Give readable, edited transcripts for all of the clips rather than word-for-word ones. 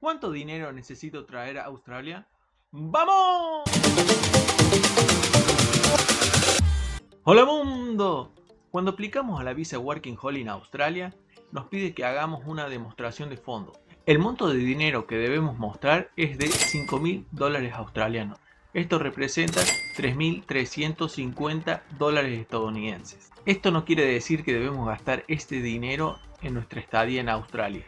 ¿Cuánto dinero necesito traer a Australia? ¡Vamos! ¡Hola mundo! Cuando aplicamos a la visa Working Holiday en Australia, nos pide que hagamos una demostración de fondos. El monto de dinero que debemos mostrar es de $5.000 australianos. Esto representa 3.350 dólares estadounidenses. Esto no quiere decir que debemos gastar este dinero en nuestra estadía en Australia.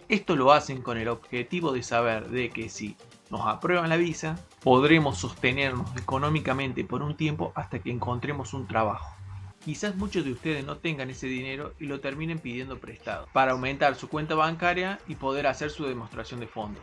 Esto lo hacen con el objetivo de saber de que si nos aprueban la visa, podremos sostenernos económicamente por un tiempo hasta que encontremos un trabajo. Quizás muchos de ustedes no tengan ese dinero y lo terminen pidiendo prestado para aumentar su cuenta bancaria y poder hacer su demostración de fondos.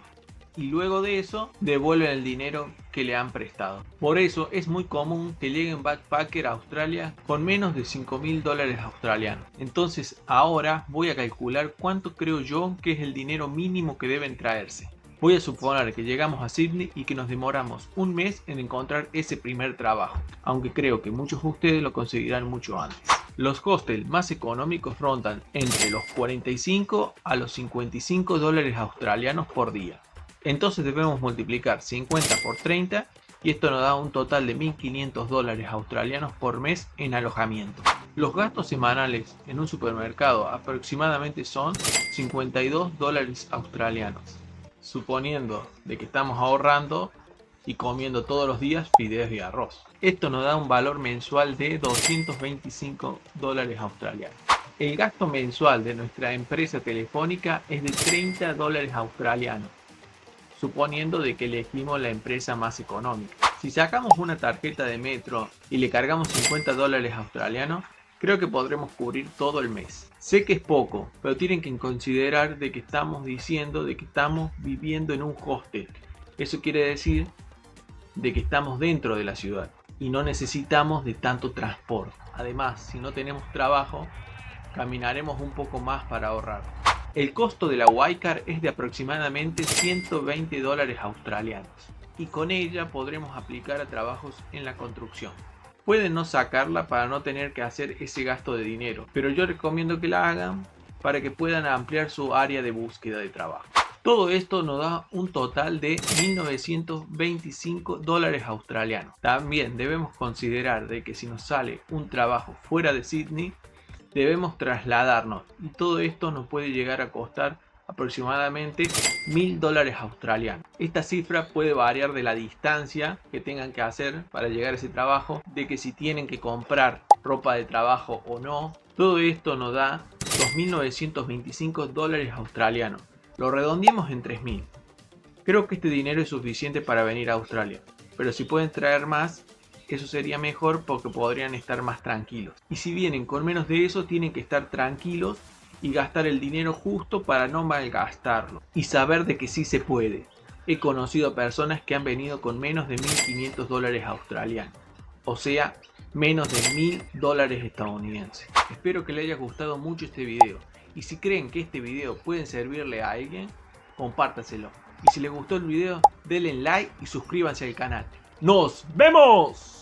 Y luego de eso devuelven el dinero que le han prestado. Por eso es muy común que lleguen backpacker a Australia con menos de $5.000 australianos. Entonces ahora voy a calcular cuánto creo yo que es el dinero mínimo que deben traerse. Voy a suponer que llegamos a Sydney y que nos demoramos un mes en encontrar ese primer trabajo, aunque creo que muchos de ustedes lo conseguirán mucho antes. Los hostels más económicos rondan entre los 45 a los $55 australianos por día. Entonces debemos multiplicar 50 por 30 y esto nos da un total de $1.500 australianos por mes en alojamiento. Los gastos semanales en un supermercado aproximadamente son $52 australianos, suponiendo de que estamos ahorrando y comiendo todos los días fideos y arroz. Esto nos da un valor mensual de $225 australianos. El gasto mensual de nuestra empresa telefónica es de $30 australianos, suponiendo de que elegimos la empresa más económica. Si sacamos una tarjeta de metro y le cargamos $50 australianos, creo que podremos cubrir todo el mes. Sé que es poco, pero tienen que considerar de que estamos diciendo de que estamos viviendo en un hostel. Eso quiere decir de que estamos dentro de la ciudad y no necesitamos de tanto transporte. Además, si no tenemos trabajo, caminaremos un poco más para ahorrar. El costo de la Ycar es de aproximadamente $120 australianos y con ella podremos aplicar a trabajos en la construcción. Pueden no sacarla para no tener que hacer ese gasto de dinero, pero yo recomiendo que la hagan para que puedan ampliar su área de búsqueda de trabajo. Todo esto nos da un total de $1.925 australianos. También debemos considerar de que si nos sale un trabajo fuera de Sydney, debemos trasladarnos y todo esto nos puede llegar a costar aproximadamente $1.000 australianos. Esta cifra puede variar de la distancia que tengan que hacer para llegar a ese trabajo, de que si tienen que comprar ropa de trabajo o no. Todo esto nos da $2.925 australianos. Lo redondeamos en 3.000. Creo que este dinero es suficiente para venir a Australia, pero si pueden traer más, eso sería mejor porque podrían estar más tranquilos. Y si vienen con menos de eso, tienen que estar tranquilos y gastar el dinero justo para no malgastarlo. Y saber de que sí se puede. He conocido personas que han venido con menos de $1.500 australianos. O sea, menos de $1.000 estadounidenses. Espero que les haya gustado mucho este video. Y si creen que este video puede servirle a alguien, compártaselo. Y si les gustó el video, denle like y suscríbanse al canal. ¡Nos vemos!